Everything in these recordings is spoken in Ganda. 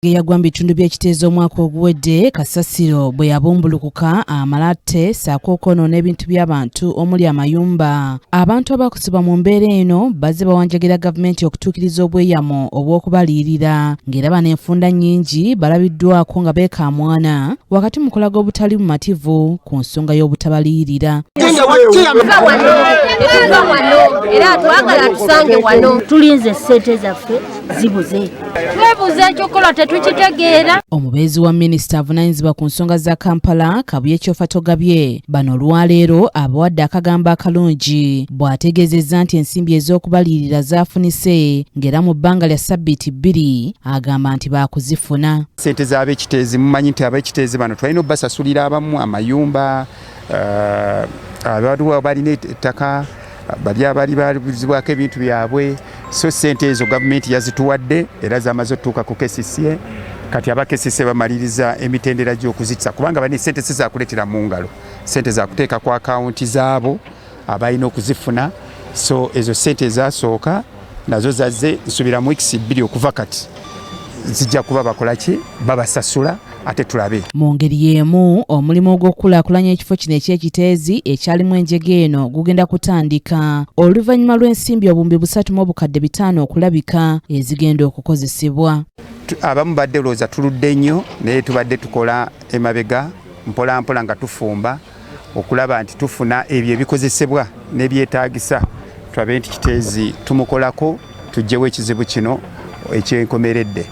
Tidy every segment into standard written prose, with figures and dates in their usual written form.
Yagwa mu bitundu by'ekiteezo omwaka oguwedde kasasiro bwe yabumbulukuka amalatte ssaako okwonoona ebintu by'abantu omuli amayumba. Abantu abakusibwa mu mbeera eno bazze bawanjagira gavumenti okutuukiriza obweyamo obw'okubaliyirira ng'eraba n'enfunda nnyingi balabiddwako nga beekamwana wakati mu kulaga obutali bumativu ku nsonga y'obutabaliyirira. Era twagala tusange wano tulinze ssente zaffe zibuze twebuze ekyokola tetukitegeera. Omubeezi wa minisita avunaanyizibwa ku nsonga za Kampala Kabuye Kyofa Togabye bano olwaleero abawadde akagambo akalungi bw'ategeezezza nti ensimbi ez'okubaliyirira zaafunise ng'era mu bbanga lya ssabbiiti 2 agamba nti baakuzifuna. Ssente z'ab'ekiteezi mumanyi nti ab'ekiteezi bano twalina obbasasulira abamu amayumba abaliwo balina ettaka bali abali balibuzibwako ebintu byabwe, so ssente ezo gavumenti yazituwadde era zamaze otutuuka ku KCCA. Kati aba KCCA bamaliriza emitendera gy'okuzitsa kubanga bali ssente si zakuleetera mu ngalo, ssente zakuteeka ku akawunti zaabo abalina okuzifuna. So ezo ssente ezasooka nazo zazze nsubira mu weeks 2 okuva kati zijja kuba bakolaki babasasula ate tulabe. Mu ngeri y'emu omulimu ogw'okukulaakulanya ekifo kino eky'ekiteezi ekyalimu enjege eno gugenda kutandika oluvannyuma lw'ensimbi obuwumbi 3.5 okulabika ezigenda okukozesebwa. Abamu badde looza tuludde nnyo naye tubadde tukola emabega mpolampola nga tufumba okulaba nti tufuna ebyo ebikozesebwa n'ebyetaagisa tulabe nti kiteezi tumukolako tuggyewo ekizibu kino ekyenkomeredde.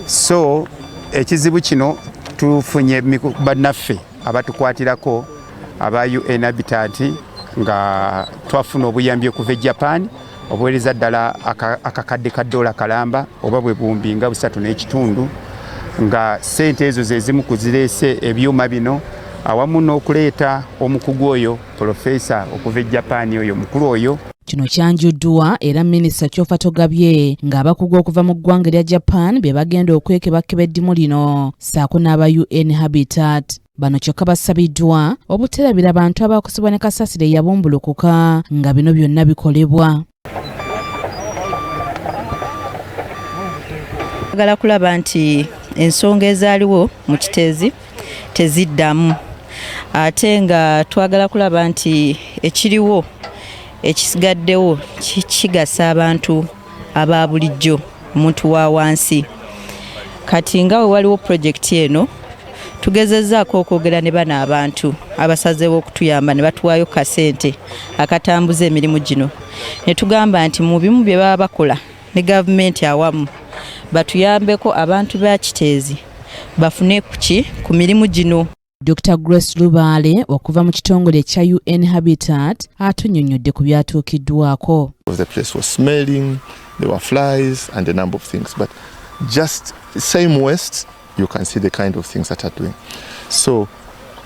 So ekizibu kino tufunye bannaffe abatukwatirako aba UN Habitat nga twafuna obuyambi okuva e Japan obuweereza ddala akakadde ka $1 kalamba oba bwe buwumbi nga 3.5 nga ssente ezo ze zimu kuzireese ebyuma bino awamu n'okuleeta omukugu oyo Profesa okuva e Japan oyo mukulu oyo. Kino kyanjuddwa era minisita Kyofa Togabye ng'abakugu okuva mu ggwanga lya Japan be bagenda okwekebakeba eddimu lino ssaako n'aba UN Habitat. Bano kyokka basabiddwa obuterabira abantu abakusibwa ne kasasiro eyabumbulukuka nga bino byonna bikolebwa. Twagala kulaba nti ensonga ezaaliwo mu kiteezi teziddamu ate nga twagala kulaba nti ekiriwo ekisigaddewo kigasa abantu aba bulijjo omuntu wa wansi. Kati nga we waliwo pulojekiti eno tugezezzaako okwogera ne bano abantu abasazeewo okutuyamba ne batuwaayo kasente akatambuza emirimu gino ne tugamba nti mu bimu bye baba bakola ne gavumenti awamu batuyambeko abantu ba kiteezi bafune ku mirimu gino. Dr. Grace Lubaale okuva mu kitongole kya UN Habitat atunnyonnyodde ku byatuukiddwako. The place was smelling, there were flies and a number of things, but just same waste, you can see the kind of things that are doing. So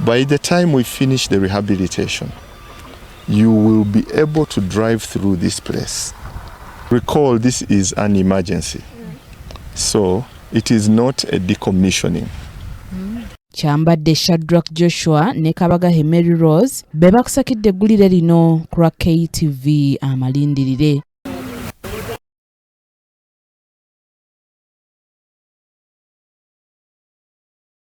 by the time we finish the rehabilitation, you will be able to drive through this place. Recall, this is an emergency, so it is not a decommissioning. Kyambadde Shadrack Joshua ne Kabagahe Mary Rose be bakusakidde eggulire lino ku KTV Amalindirire.